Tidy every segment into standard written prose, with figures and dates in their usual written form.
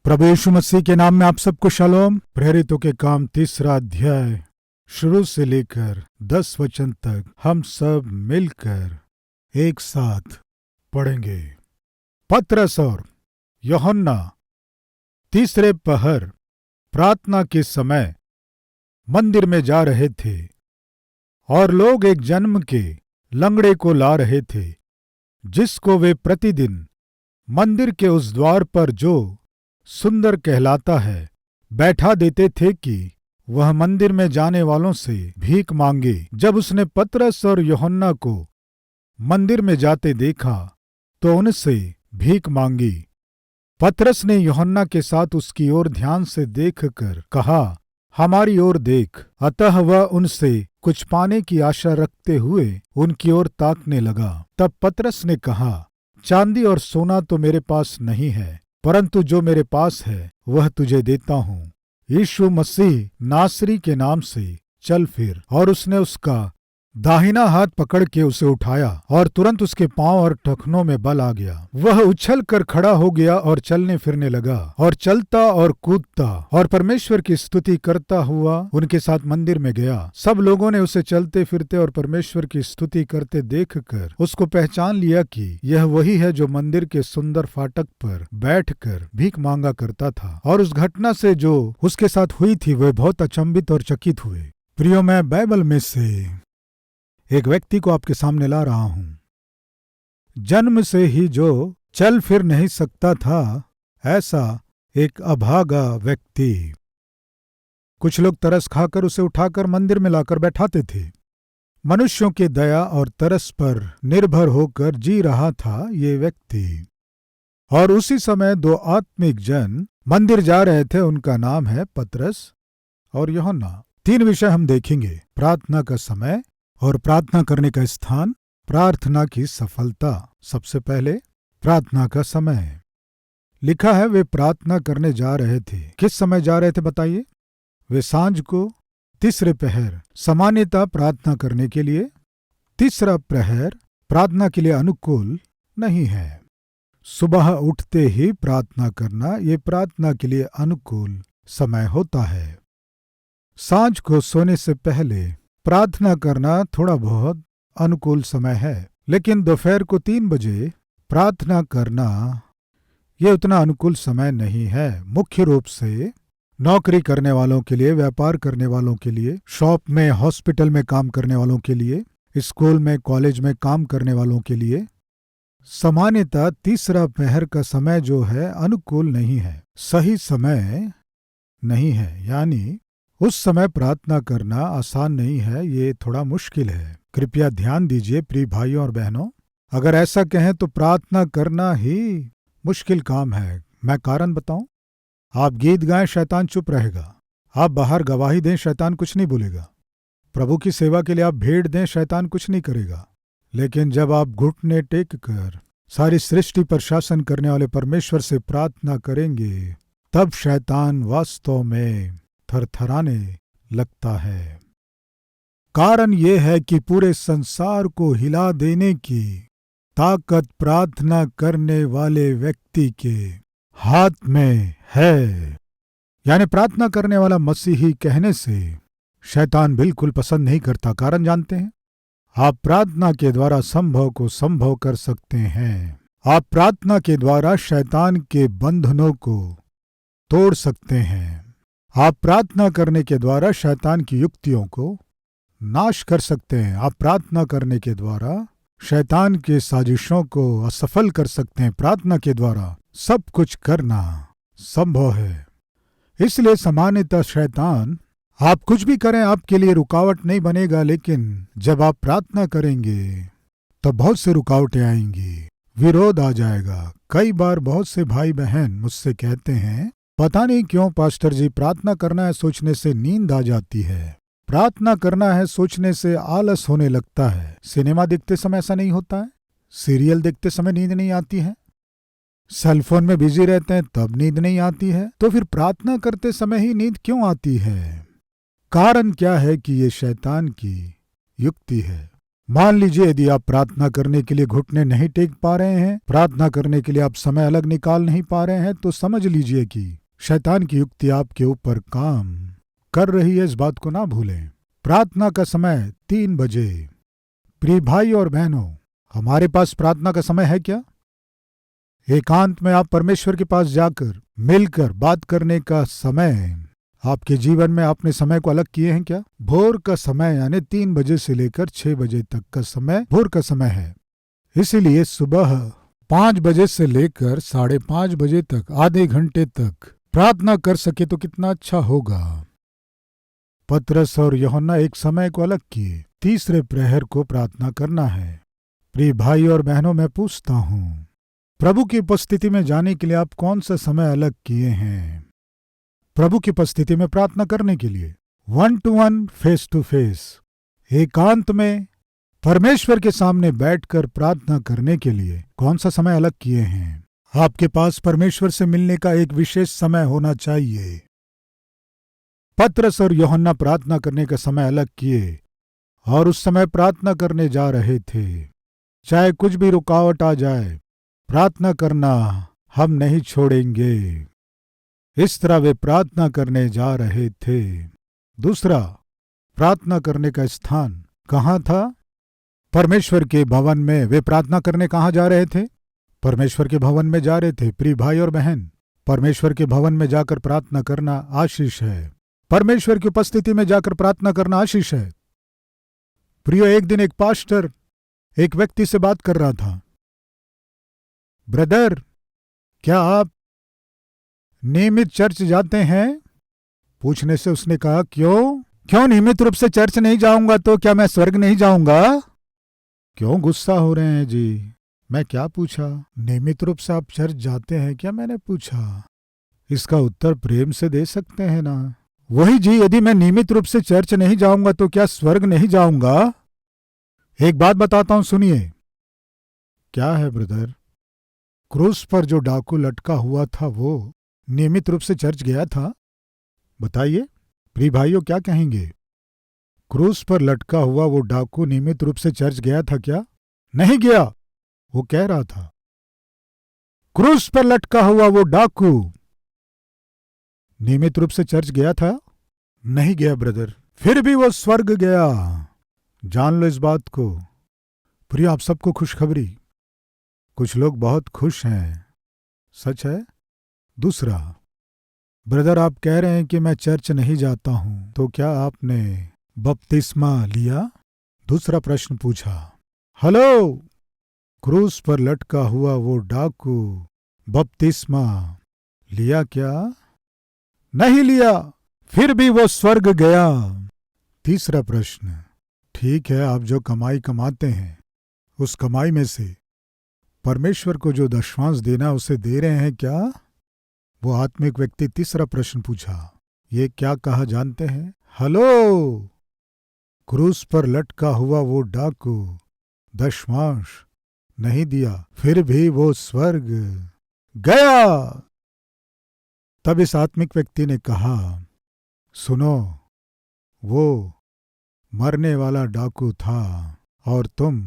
प्रभु यीशु मसीह के नाम में आप सबको शलोम। प्रेरितों के काम 3 अध्याय शुरू से लेकर 10 वचन तक हम सब मिलकर एक साथ पढ़ेंगे। पतरस और यूहन्ना तीसरे पहर प्रार्थना के समय मंदिर में जा रहे थे और लोग एक जन्म के लंगड़े को ला रहे थे, जिसको वे प्रतिदिन मंदिर के उस द्वार पर जो सुंदर कहलाता है बैठा देते थे कि वह मंदिर में जाने वालों से भीख मांगे। जब उसने पतरस और यूहन्ना को मंदिर में जाते देखा तो उनसे भीख मांगी। पतरस ने यूहन्ना के साथ उसकी ओर ध्यान से देखकर कहा, हमारी ओर देख। अतः वह उनसे कुछ पाने की आशा रखते हुए उनकी ओर ताकने लगा। तब पतरस ने कहा, चांदी और सोना तो मेरे पास नहीं है, परंतु जो मेरे पास है वह तुझे देता हूँ। यीशु मसीह नासरी के नाम से चल फिर। और उसने उसका दाहिना हाथ पकड़ के उसे उठाया और तुरंत उसके पांव और टखनों में बल आ गया। वह उछल कर खड़ा हो गया और चलने फिरने लगा और चलता और कूदता और परमेश्वर की स्तुति करता हुआ उनके साथ मंदिर में गया। सब लोगों ने उसे चलते फिरते और परमेश्वर की स्तुति करते देखकर उसको पहचान लिया कि यह वही है जो मंदिर के सुंदर फाटक पर बैठकर भीख मांगा करता था। और उस घटना से जो उसके साथ हुई थी वे बहुत अचंभित और चकित हुए। प्रियो, मैं बाइबल में से एक व्यक्ति को आपके सामने ला रहा हूं। जन्म से ही जो चल फिर नहीं सकता था, ऐसा एक अभागा व्यक्ति। कुछ लोग तरस खाकर उसे उठाकर मंदिर में लाकर बैठाते थे। मनुष्यों के दया और तरस पर निर्भर होकर जी रहा था ये व्यक्ति। और उसी समय 2 आत्मिक जन मंदिर जा रहे थे। उनका नाम है पतरस और यूहन्ना। 3 विषय हम देखेंगे: प्रार्थना का समय और प्रार्थना करने का स्थान, प्रार्थना की सफलता। सबसे पहले प्रार्थना का समय। लिखा है वे प्रार्थना करने जा रहे थे। किस समय जा रहे थे बताइए? वे सांझ को, तीसरे पहर सामान्यतः प्रार्थना करने के लिए। तीसरा प्रहर प्रार्थना के लिए अनुकूल नहीं है। सुबह उठते ही प्रार्थना करना ये प्रार्थना के लिए अनुकूल समय होता है। सांझ को सोने से पहले प्रार्थना करना थोड़ा बहुत अनुकूल समय है, लेकिन दोपहर को 3 बजे प्रार्थना करना ये उतना अनुकूल समय नहीं है। मुख्य रूप से नौकरी करने वालों के लिए, व्यापार करने वालों के लिए, शॉप में, हॉस्पिटल में काम करने वालों के लिए, स्कूल में, कॉलेज में काम करने वालों के लिए सामान्यतः तीसरा पहर का समय जो है अनुकूल नहीं है, सही समय नहीं है। यानी उस समय प्रार्थना करना आसान नहीं है, ये थोड़ा मुश्किल है। कृपया ध्यान दीजिए प्रिय भाइयों और बहनों, अगर ऐसा कहें तो प्रार्थना करना ही मुश्किल काम है। मैं कारण बताऊं? आप गीत गाएं, शैतान चुप रहेगा। आप बाहर गवाही दें, शैतान कुछ नहीं बोलेगा। प्रभु की सेवा के लिए आप भेंट दें, शैतान कुछ नहीं करेगा। लेकिन जब आप घुटने टेक कर सारी सृष्टि पर शासन करने वाले परमेश्वर से प्रार्थना करेंगे, तब शैतान वास्तव में थरथराने लगता है। कारण यह है कि पूरे संसार को हिला देने की ताकत प्रार्थना करने वाले व्यक्ति के हाथ में है। यानी प्रार्थना करने वाला मसीही कहने से शैतान बिल्कुल पसंद नहीं करता। कारण जानते हैं? आप प्रार्थना के द्वारा संभव को संभव कर सकते हैं। आप प्रार्थना के द्वारा शैतान के बंधनों को तोड़ सकते हैं। आप प्रार्थना करने के द्वारा शैतान की युक्तियों को नाश कर सकते हैं। आप प्रार्थना करने के द्वारा शैतान के साजिशों को असफल कर सकते हैं। प्रार्थना के द्वारा सब कुछ करना संभव है। इसलिए सामान्यतः शैतान, आप कुछ भी करें आपके लिए रुकावट नहीं बनेगा, लेकिन जब आप प्रार्थना करेंगे तो बहुत से रुकावटें आएंगी, विरोध आ जाएगा। कई बार बहुत से भाई बहन मुझसे कहते हैं, पता नहीं क्यों पास्टर जी, प्रार्थना करना है सोचने से नींद आ जाती है, प्रार्थना करना है सोचने से आलस होने लगता है। सिनेमा देखते समय ऐसा नहीं होता है? सीरियल देखते समय नींद नहीं आती है? सेलफोन में बिजी रहते हैं तब नींद नहीं आती है? तो फिर प्रार्थना करते समय ही नींद क्यों आती है? कारण क्या है कि ये शैतान की युक्ति है। मान लीजिए यदि आप प्रार्थना करने के लिए घुटने नहीं टेक पा रहे हैं, प्रार्थना करने के लिए आप समय अलग निकाल नहीं पा रहे हैं, तो समझ लीजिए कि शैतान की युक्ति आपके ऊपर काम कर रही है। इस बात को ना भूलें। प्रार्थना का समय 3 बजे। प्रिय भाई और बहनों, हमारे पास प्रार्थना का समय है क्या? एकांत में आप परमेश्वर के पास जाकर मिलकर बात करने का समय आपके जीवन में आपने समय को अलग किए हैं क्या? भोर का समय यानी 3 बजे से लेकर 6 बजे तक का समय भोर का समय है। इसीलिए सुबह 5 बजे से लेकर 5:30 बजे तक आधे घंटे तक प्रार्थना कर सके तो कितना अच्छा होगा। पतरस और यूहन्ना एक समय को अलग किए, तीसरे प्रहर को प्रार्थना करना है। प्रिय भाई और बहनों, मैं पूछता हूँ, प्रभु की उपस्थिति में जाने के लिए आप कौन सा समय अलग किए हैं? प्रभु की उपस्थिति में प्रार्थना करने के लिए 1-to-1 फेस टू फेस एकांत में परमेश्वर के सामने बैठकर प्रार्थना करने के लिए कौन सा समय अलग किए हैं? आपके पास परमेश्वर से मिलने का एक विशेष समय होना चाहिए। पतरस और यूहन्ना प्रार्थना करने का समय अलग किए और उस समय प्रार्थना करने जा रहे थे। चाहे कुछ भी रुकावट आ जाए, प्रार्थना करना हम नहीं छोड़ेंगे। इस तरह वे प्रार्थना करने जा रहे थे। दूसरा, प्रार्थना करने का स्थान कहाँ था? परमेश्वर के भवन में। वे प्रार्थना करने कहाँ जा रहे थे? परमेश्वर के भवन में जा रहे थे। प्रिय भाई और बहन, परमेश्वर के भवन में जाकर प्रार्थना करना आशीष है। परमेश्वर की उपस्थिति में जाकर प्रार्थना करना आशीष है। प्रियो, एक दिन एक पास्टर एक व्यक्ति से बात कर रहा था। ब्रदर, क्या आप नियमित चर्च जाते हैं? पूछने से उसने कहा, क्यों नियमित रूप से चर्च नहीं जाऊंगा तो क्या मैं स्वर्ग नहीं जाऊंगा? क्यों गुस्सा हो रहे हैं जी? मैं क्या पूछा? नियमित रूप से आप चर्च जाते हैं क्या, मैंने पूछा। इसका उत्तर प्रेम से दे सकते हैं ना। वही जी, यदि मैं नियमित रूप से चर्च नहीं जाऊंगा तो क्या स्वर्ग नहीं जाऊंगा? एक बात बताता हूं, सुनिए। क्या है ब्रदर? क्रूस पर जो डाकू लटका हुआ था वो नियमित रूप से चर्च गया था? बताइए प्रिय भाइयों, क्या कहेंगे? क्रूस पर लटका हुआ वो डाकू नियमित रूप से चर्च गया था क्या? नहीं गया। वो कह रहा था, क्रूस पर लटका हुआ वो डाकू नियमित रूप से चर्च गया था? नहीं गया ब्रदर। फिर भी वो स्वर्ग गया। जान लो इस बात को। प्रिय, आप सबको खुशखबरी, कुछ लोग बहुत खुश हैं, सच है। दूसरा, ब्रदर आप कह रहे हैं कि मैं चर्च नहीं जाता हूं, तो क्या आपने बपतिस्मा लिया? दूसरा प्रश्न पूछा। हेलो, क्रूस पर लटका हुआ वो डाकू बपतिस्मा लिया क्या? नहीं लिया, फिर भी वो स्वर्ग गया। तीसरा प्रश्न, ठीक है, आप जो कमाई कमाते हैं उस कमाई में से परमेश्वर को जो दशमांश देना उसे दे रहे हैं क्या? वो आत्मिक व्यक्ति तीसरा प्रश्न पूछा। ये क्या कहा जानते हैं? हेलो, क्रूस पर लटका हुआ वो डाकू दशमांश नहीं दिया, फिर भी वो स्वर्ग गया। तब इस आत्मिक व्यक्ति ने कहा, सुनो, वो मरने वाला डाकू था और तुम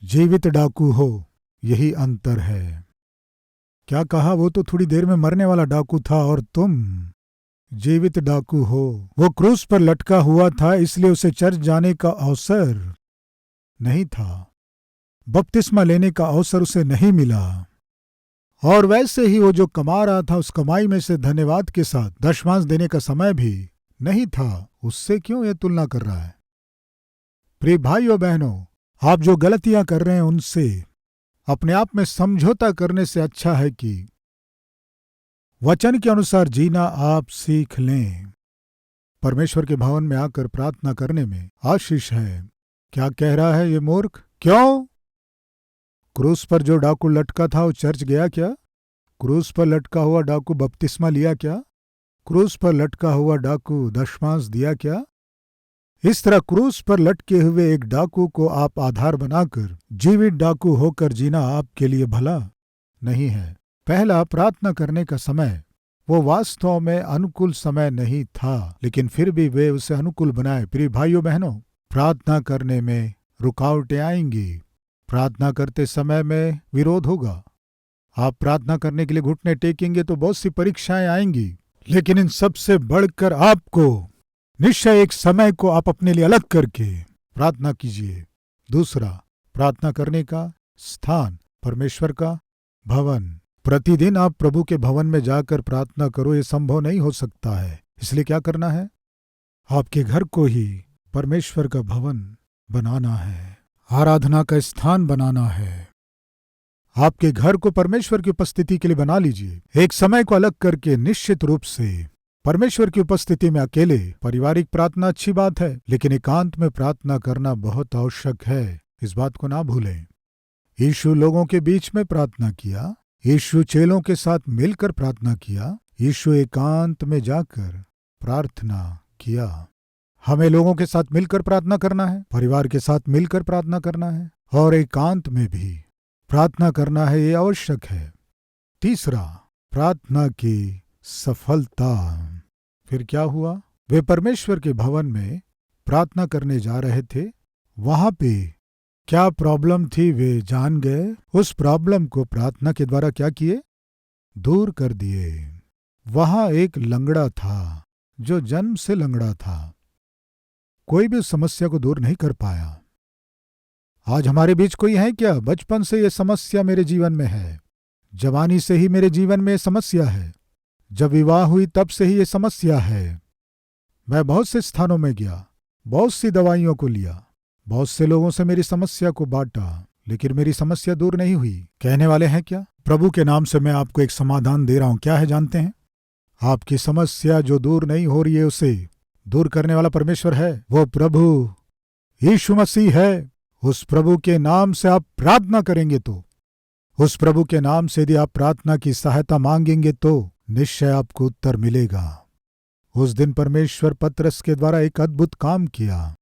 जीवित डाकू हो, यही अंतर है। क्या कहा? वो तो थोड़ी देर में मरने वाला डाकू था और तुम जीवित डाकू हो। वो क्रूस पर लटका हुआ था, इसलिए उसे चर्च जाने का अवसर नहीं था, बपतिस्मा लेने का अवसर उसे नहीं मिला। और वैसे ही वो जो कमा रहा था उस कमाई में से धन्यवाद के साथ दशमांश देने का समय भी नहीं था। उससे क्यों ये तुलना कर रहा है? प्रिय भाइयों बहनों, आप जो गलतियां कर रहे हैं उनसे अपने आप में समझौता करने से अच्छा है कि वचन के अनुसार जीना आप सीख लें। परमेश्वर के भवन में आकर प्रार्थना करने में आशीष है। क्या कह रहा है ये मूर्ख? क्यों? क्रूस पर जो डाकू लटका था वो चर्च गया क्या? क्रूस पर लटका हुआ डाकू बपतिस्मा लिया क्या? क्रूस पर लटका हुआ डाकू दशमांश दिया क्या? इस तरह क्रूस पर लटके हुए एक डाकू को आप आधार बनाकर जीवित डाकू होकर जीना आपके लिए भला नहीं है। पहला, प्रार्थना करने का समय वो वास्तव में अनुकूल समय नहीं था, लेकिन फिर भी वे उसे अनुकूल बनाए। प्रिय भाइयों बहनों, प्रार्थना करने में रुकावटें आएंगी। प्रार्थना करते समय में विरोध होगा। आप प्रार्थना करने के लिए घुटने टेकेंगे तो बहुत सी परीक्षाएं आएंगी, लेकिन इन सब से बढ़कर आपको निश्चय एक समय को आप अपने लिए अलग करके प्रार्थना कीजिए। दूसरा, प्रार्थना करने का स्थान, परमेश्वर का भवन। प्रतिदिन आप प्रभु के भवन में जाकर प्रार्थना करो, ये संभव नहीं हो सकता है। इसलिए क्या करना है? आपके घर को ही परमेश्वर का भवन बनाना है, आराधना का स्थान बनाना है। आपके घर को परमेश्वर की उपस्थिति के लिए बना लीजिए। एक समय को अलग करके निश्चित रूप से परमेश्वर की उपस्थिति में अकेले। पारिवारिक प्रार्थना अच्छी बात है, लेकिन एकांत में प्रार्थना करना बहुत आवश्यक है। इस बात को ना भूलें। यीशु लोगों के बीच में प्रार्थना किया, यीशु चेलों के साथ मिलकर प्रार्थना किया, यीशु एकांत में जाकर प्रार्थना किया। हमें लोगों के साथ मिलकर प्रार्थना करना है, परिवार के साथ मिलकर प्रार्थना करना है और एकांत में भी प्रार्थना करना है, ये आवश्यक है। तीसरा, प्रार्थना की सफलता। फिर क्या हुआ? वे परमेश्वर के भवन में प्रार्थना करने जा रहे थे। वहां पे क्या प्रॉब्लम थी वे जान गए। उस प्रॉब्लम को प्रार्थना के द्वारा क्या किए? दूर कर दिए। वहां एक लंगड़ा था जो जन्म से लंगड़ा था। कोई भी उस समस्या को दूर नहीं कर पाया। आज हमारे बीच कोई है क्या? बचपन से ये समस्या मेरे जीवन में है, जवानी से ही मेरे जीवन में समस्या है, जब विवाह हुई तब से ही ये समस्या है। मैं बहुत से स्थानों में गया, बहुत सी दवाइयों को लिया, बहुत से लोगों से मेरी समस्या को बांटा, लेकिन मेरी समस्या दूर नहीं हुई। कहने वाले हैं क्या? प्रभु के नाम से मैं आपको एक समाधान दे रहा हूं। क्या है जानते हैं? आपकी समस्या जो दूर नहीं हो रही है उसे दूर करने वाला परमेश्वर है। वो प्रभु यीशु मसीह है। उस प्रभु के नाम से आप प्रार्थना करेंगे तो, उस प्रभु के नाम से यदि आप प्रार्थना की सहायता मांगेंगे तो निश्चय आपको उत्तर मिलेगा। उस दिन परमेश्वर पतरस के द्वारा एक अद्भुत काम किया।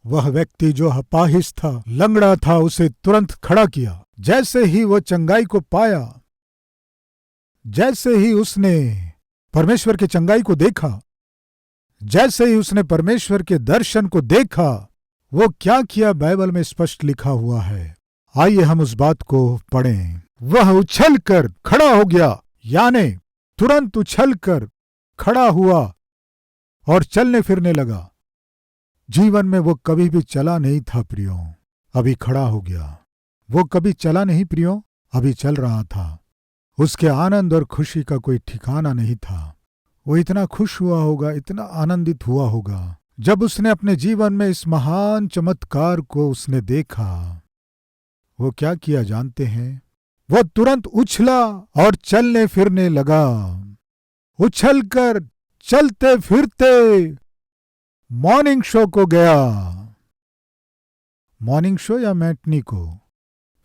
वह व्यक्ति जो अपाहिज था, लंगड़ा था, उसे तुरंत खड़ा किया। जैसे ही वो चंगाई को पाया, जैसे ही उसने परमेश्वर के चंगाई को देखा, जैसे ही उसने परमेश्वर के दर्शन को देखा, वो क्या किया बाइबल में स्पष्ट लिखा हुआ है। आइए हम उस बात को पढ़ें। वह उछलकर खड़ा हो गया, यानी तुरंत उछलकर खड़ा हुआ और चलने फिरने लगा। जीवन में वो कभी भी चला नहीं था प्रियो, अभी खड़ा हो गया। वो कभी चला नहीं प्रियो, अभी चल रहा था। उसके आनंद और खुशी का कोई ठिकाना नहीं था। वो इतना खुश हुआ होगा, इतना आनंदित हुआ होगा जब उसने अपने जीवन में इस महान चमत्कार को उसने देखा। वो क्या किया जानते हैं? वो तुरंत उछला और चलने फिरने लगा। उछलकर चलते फिरते मॉर्निंग शो को गया। मॉर्निंग शो या मैटनी को?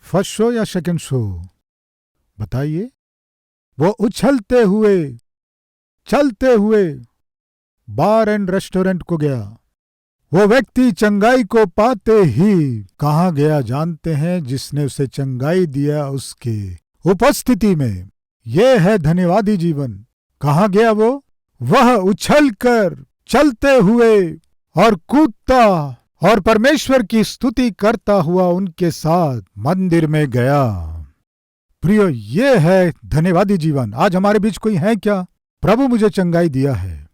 फर्स्ट शो या सेकंड शो? बताइए। वो उछलते हुए चलते हुए बार एंड रेस्टोरेंट को गया। वो व्यक्ति चंगाई को पाते ही कहाँ गया जानते हैं? जिसने उसे चंगाई दिया उसके उपस्थिति में। ये है धन्यवादी जीवन। कहाँ गया वो? वह उछलकर चलते हुए और कूदता और परमेश्वर की स्तुति करता हुआ उनके साथ मंदिर में गया। प्रियो, ये है धन्यवादी जीवन। आज हमारे बीच कोई है क्या? प्रभु मुझे चंगाई दिया है,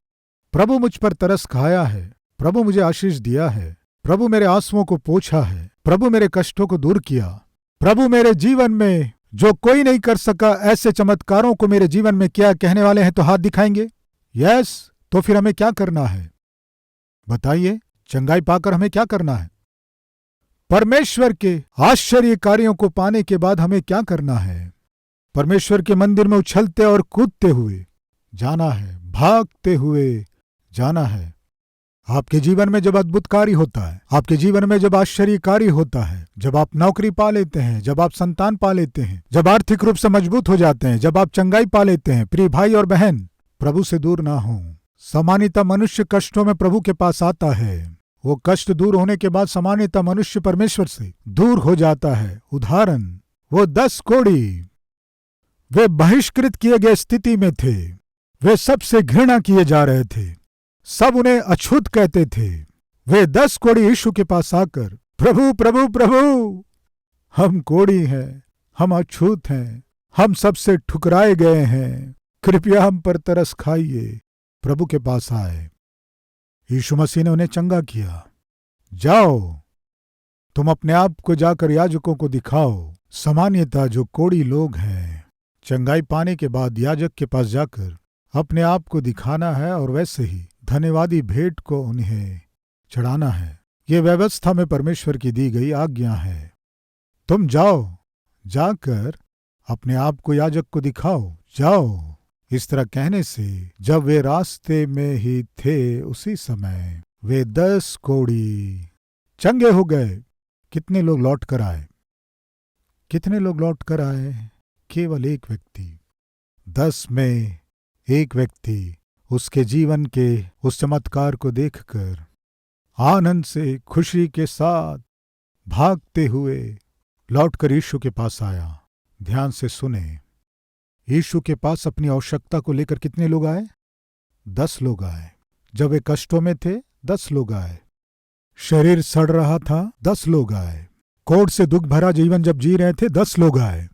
प्रभु मुझ पर तरस खाया है, प्रभु मुझे आशीष दिया है, प्रभु मेरे आंसुओं को पोंछा है, प्रभु मेरे कष्टों को दूर किया, प्रभु मेरे जीवन में जो कोई नहीं कर सका ऐसे चमत्कारों को मेरे जीवन में किया। कहने वाले हैं तो हाथ दिखाएंगे। यस, तो फिर हमें क्या करना है बताइए? चंगाई पाकर हमें क्या करना है? परमेश्वर के आश्चर्य कार्यों को पाने के बाद हमें क्या करना है? परमेश्वर के मंदिर में उछलते और कूदते हुए जाना है, भागते हुए जाना है। आपके जीवन में जब अद्भुत कार्य होता है, आपके जीवन में जब आश्चर्य कार्य होता है, जब आप नौकरी पा लेते हैं, जब आप संतान पा लेते हैं, जब आर्थिक रूप से मजबूत हो जाते हैं, जब आप चंगाई पा लेते हैं, प्रिय भाई और बहन, प्रभु से दूर ना हो। सामान्यतः मनुष्य कष्टों में प्रभु के पास आता है। वो कष्ट दूर होने के बाद सामान्यतः मनुष्य परमेश्वर से दूर हो जाता है। उदाहरण, वो 10 कोढ़ी, वे बहिष्कृत किए गए स्थिति में थे। वे सबसे घृणा किए जा रहे थे, सब उन्हें अछूत कहते थे। वे 10 कोढ़ी यीशु के पास आकर प्रभु प्रभु प्रभु, हम कोढ़ी हैं, हम अछूत हैं, हम सबसे ठुकराए गए हैं, कृपया हम पर तरस खाइए। प्रभु के पास आए। यीशु मसीह ने उन्हें चंगा किया। जाओ, तुम अपने आप को जाकर याजकों को दिखाओ। सामान्यतः जो कोढ़ी लोग हैं, चंगाई पाने के बाद याजक के पास जाकर अपने आप को दिखाना है और वैसे ही धन्यवादी भेंट को उन्हें चढ़ाना है। ये व्यवस्था में परमेश्वर की दी गई आज्ञा है। तुम जाओ, जाकर अपने आप को याजक को दिखाओ। जाओ। इस तरह कहने से जब वे रास्ते में ही थे, उसी समय वे 10 कोढ़ी चंगे हो गए। कितने लोग लौट कर आए? कितने लोग लौट कर आए? केवल एक व्यक्ति। 10 में एक व्यक्ति उसके जीवन के उस चमत्कार को देखकर आनंद से, खुशी के साथ भागते हुए लौटकर यीशु के पास आया। ध्यान से सुने, यीशु के पास अपनी आवश्यकता को लेकर कितने लोग आए? 10 लोग आए। जब वे कष्टों में थे, 10 लोग आए। शरीर सड़ रहा था, 10 लोग आए। कोढ़ से दुख भरा जीवन जब जी रहे थे, 10 लोग आए।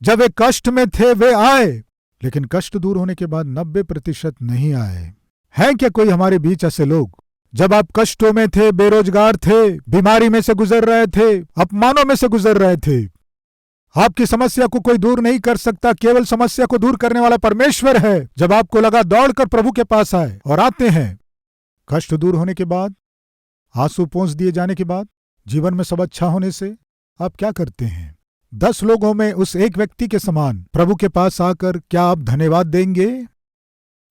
जब वे कष्ट में थे, वे आए। लेकिन कष्ट दूर होने के बाद 90% नहीं आए। हैं क्या कोई हमारे बीच ऐसे लोग? जब आप कष्टों में थे, बेरोजगार थे, बीमारी में से गुजर रहे थे, अपमानों में से गुजर रहे थे, आपकी समस्या को कोई दूर नहीं कर सकता, केवल समस्या को दूर करने वाला परमेश्वर है। जब आपको लगा, दौड़कर प्रभु के पास आए और आते हैं। कष्ट दूर होने के बाद, आंसू पोंछ दिए जाने के बाद, जीवन में सब अच्छा होने से आप क्या करते हैं? 10 लोगों में उस एक व्यक्ति के समान प्रभु के पास आकर क्या आप धन्यवाद देंगे?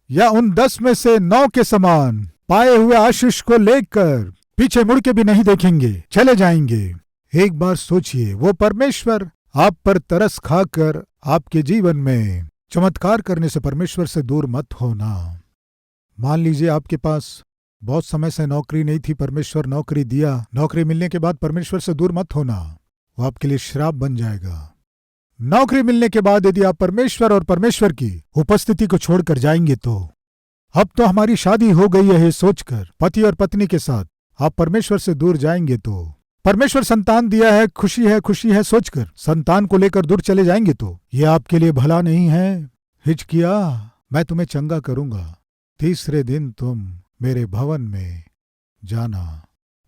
या उन 10 में से 9 के समान पाए हुए आशीष को लेकर पीछे मुड़ के भी नहीं देखेंगे, चले जाएंगे? एक बार सोचिए, वो परमेश्वर आप पर तरस खाकर आपके जीवन में चमत्कार करने से परमेश्वर से दूर मत होना। मान लीजिए आपके पास बहुत समय से नौकरी नहीं थी, परमेश्वर नौकरी दिया। नौकरी मिलने के बाद परमेश्वर से दूर मत होना, वो आपके लिए श्राप बन जाएगा। नौकरी मिलने के बाद यदि आप परमेश्वर और परमेश्वर की उपस्थिति को छोड़कर जाएंगे तो अब तो हमारी शादी हो गई है, ये सोचकर पति और पत्नी के साथ आप परमेश्वर से दूर जाएंगे तो, परमेश्वर संतान दिया है, खुशी है सोचकर संतान को लेकर दूर चले जाएंगे तो ये आपके लिए भला नहीं है। हिचकिया, मैं तुम्हें चंगा करूंगा, तीसरे दिन तुम मेरे भवन में जाना।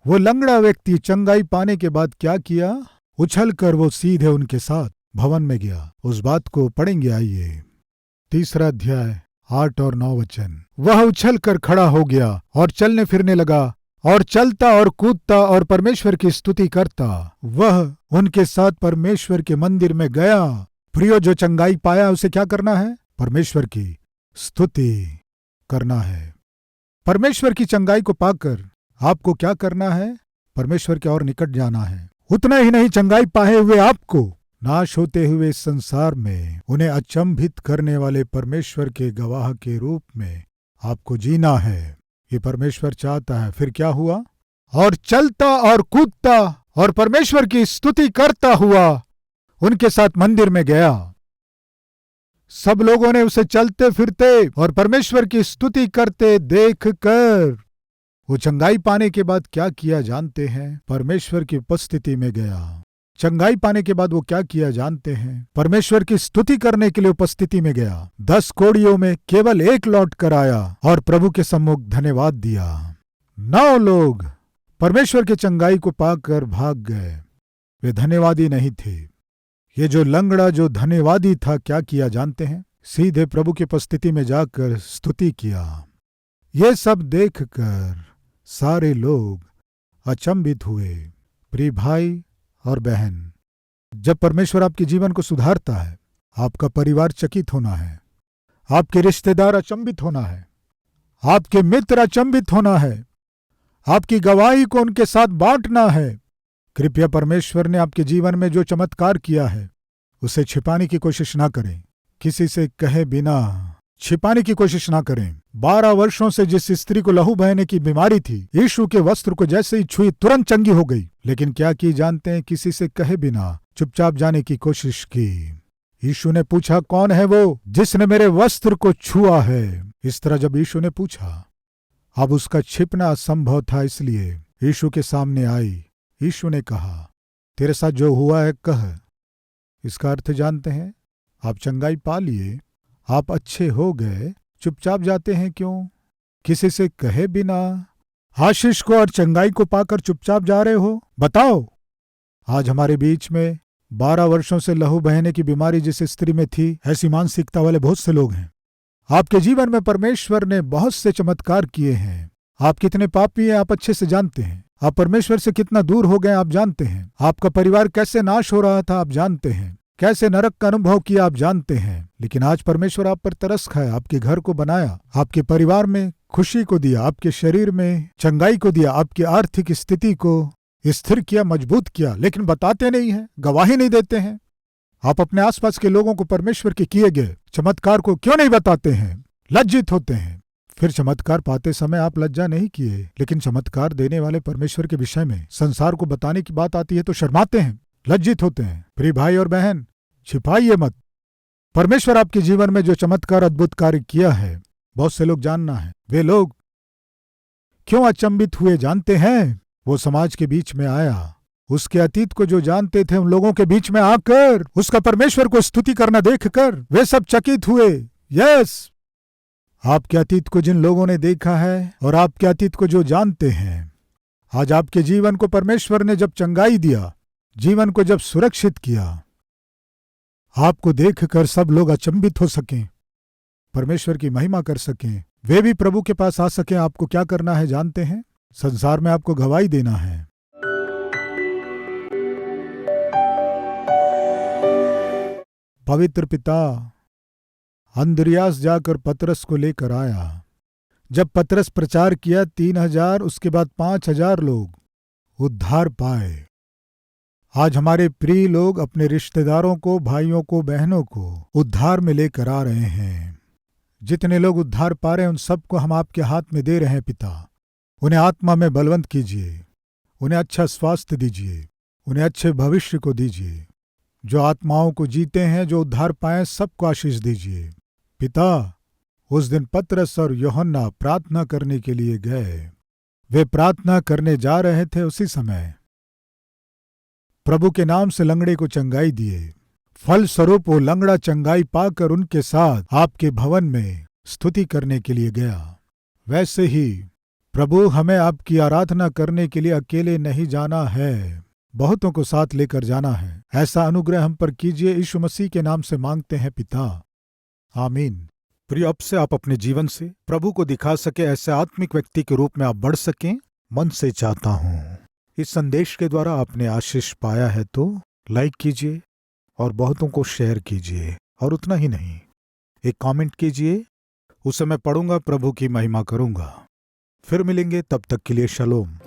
वो लंगड़ा व्यक्ति चंगाई पाने के बाद क्या किया? उछलकर वो सीधे उनके साथ भवन में गया। उस बात को पढ़ेंगे, आइए। 3 अध्याय 8 और 9 वचन। वह उछलकर खड़ा हो गया और चलने फिरने लगा और चलता और कूदता और परमेश्वर की स्तुति करता वह उनके साथ परमेश्वर के मंदिर में गया। प्रियो, जो चंगाई पाया उसे क्या करना है? परमेश्वर की स्तुति करना है। परमेश्वर की चंगाई को पाकर आपको क्या करना है? परमेश्वर के और निकट जाना है। उतना ही नहीं, चंगाई पाए हुए आपको नाश होते हुए इस संसार में उन्हें अचंभित करने वाले परमेश्वर के गवाह के रूप में आपको जीना है। ये परमेश्वर चाहता है। फिर क्या हुआ? और चलता और कूदता और परमेश्वर की स्तुति करता हुआ उनके साथ मंदिर में गया। सब लोगों ने उसे चलते फिरते और परमेश्वर की स्तुति करते देखकर वो चंगाई पाने के बाद क्या किया जानते हैं? परमेश्वर की उपस्थिति में गया। चंगाई पाने के बाद वो क्या किया जानते हैं? परमेश्वर की स्तुति करने के लिए उपस्थिति में गया। 10 कोढ़ियों में केवल एक लौट कर आया और प्रभु के सम्मुख धन्यवाद दिया। 9 लोग परमेश्वर के चंगाई को पाकर भाग गए, वे धन्यवादी नहीं थे। ये जो लंगड़ा जो धन्यवादी था, क्या किया जानते हैं? सीधे प्रभु की उपस्थिति में जाकर स्तुति किया। ये सब देखकर सारे लोग अचंभित हुए। प्रिय भाई और बहन, जब परमेश्वर आपके जीवन को सुधारता है, आपका परिवार चकित होना है, आपके रिश्तेदार अचंभित होना है, आपके मित्र अचंभित होना है, आपकी गवाही को उनके साथ बांटना है। कृपया परमेश्वर ने आपके जीवन में जो चमत्कार किया है उसे छिपाने की कोशिश ना करें। किसी से कहे बिना छिपाने की कोशिश ना करें। 12 वर्षों से जिस स्त्री को लहू बहने की बीमारी थी, यीशु के वस्त्र को जैसे ही छुई तुरंत चंगी हो गई। लेकिन क्या की जानते हैं? किसी से कहे बिना चुपचाप जाने की कोशिश की। यीशु ने पूछा, कौन है वो जिसने मेरे वस्त्र को छुआ है? इस तरह जब यीशु ने पूछा, अब उसका छिपना असंभव था, इसलिए यीशु के सामने आई। यीशु ने कहा, तेरे साथ जो हुआ है कह। इसका अर्थ जानते हैं? आप चंगाई पा लिए, आप अच्छे हो गए, चुपचाप जाते हैं क्यों? किसी से कहे बिना आशीष को और चंगाई को पाकर चुपचाप जा रहे हो? बताओ। आज हमारे बीच में 12 वर्षों से लहू बहने की बीमारी जिस स्त्री में थी, ऐसी मानसिकता वाले बहुत से लोग हैं। आपके जीवन में परमेश्वर ने बहुत से चमत्कार किए हैं। आप कितने पापी हैं आप अच्छे से जानते हैं। आप परमेश्वर से कितना दूर हो गए आप जानते हैं। आपका परिवार कैसे नाश हो रहा था आप जानते हैं। कैसे नरक का अनुभव किया आप जानते हैं। लेकिन आज परमेश्वर आप पर तरस खाया, आपके घर को बनाया, आपके परिवार में खुशी को दिया, आपके शरीर में चंगाई को दिया, आपकी आर्थिक स्थिति को स्थिर किया, मजबूत किया। लेकिन बताते नहीं हैं, गवाही नहीं देते हैं। आप अपने आसपास के लोगों को परमेश्वर के किए गए चमत्कार को क्यों नहीं बताते हैं? लज्जित होते हैं। फिर चमत्कार पाते समय आप लज्जा नहीं किए, लेकिन चमत्कार देने वाले परमेश्वर के विषय में संसार को बताने की बात आती है तो शर्माते हैं, लज्जित होते हैं। प्रिय भाई और बहन, छिपाइए मत। परमेश्वर आपके जीवन में जो चमत्कार अद्भुत कार्य किया है, बहुत से लोग जानना है। वे लोग क्यों अचंभित हुए जानते हैं? वो समाज के बीच में आया, उसके अतीत को जो जानते थे उन लोगों के बीच में आकर उसका परमेश्वर को स्तुति करना देखकर वे सब चकित हुए। यस, आपके अतीत को जिन लोगों ने देखा है और आपके अतीत को जो जानते हैं, आज आपके जीवन को परमेश्वर ने जब चंगाई दिया, जीवन को जब सुरक्षित किया, आपको देखकर सब लोग अचंभित हो सकें, परमेश्वर की महिमा कर सकें, वे भी प्रभु के पास आ सकें। आपको क्या करना है जानते हैं? संसार में आपको गवाही देना है। पवित्र पिता अंद्रियास जाकर पतरस को लेकर आया। जब पतरस प्रचार किया, 3000 उसके बाद 5000 लोग उद्धार पाए। आज हमारे प्रिय लोग अपने रिश्तेदारों को, भाइयों को, बहनों को उद्धार में लेकर आ रहे हैं। जितने लोग उद्धार पा रहे हैं उन सबको हम आपके हाथ में दे रहे हैं पिता। उन्हें आत्मा में बलवंत कीजिए, उन्हें अच्छा स्वास्थ्य दीजिए, उन्हें अच्छे भविष्य को दीजिए। जो आत्माओं को जीते हैं, जो उद्धार पाए, सबको आशीष दीजिए पिता। उस दिन पतरस और यूहन्ना प्रार्थना करने के लिए गए। वे प्रार्थना करने जा रहे थे, उसी समय प्रभु के नाम से लंगड़े को चंगाई दिए। फल स्वरूप वो लंगड़ा चंगाई पाकर उनके साथ आपके भवन में स्तुति करने के लिए गया। वैसे ही प्रभु, हमें आपकी आराधना करने के लिए अकेले नहीं जाना है, बहुतों को साथ लेकर जाना है। ऐसा अनुग्रह हम पर कीजिए, यीशु मसीह के नाम से मांगते हैं पिता, आमीन। प्रिय, अब से आप अपने जीवन से प्रभु को दिखा सके, ऐसे आत्मिक व्यक्ति के रूप में आप बढ़ सकें, मन से चाहता हूं। इस संदेश के द्वारा आपने आशीष पाया है तो लाइक कीजिए और बहुतों को शेयर कीजिए। और उतना ही नहीं, एक कमेंट कीजिए, उसे मैं पढ़ूंगा, प्रभु की महिमा करूंगा। फिर मिलेंगे, तब तक के लिए शलोम।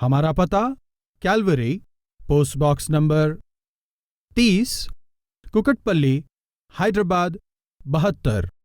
हमारा पता Calvary, post box number 30, Kukatpally, Hyderabad 72।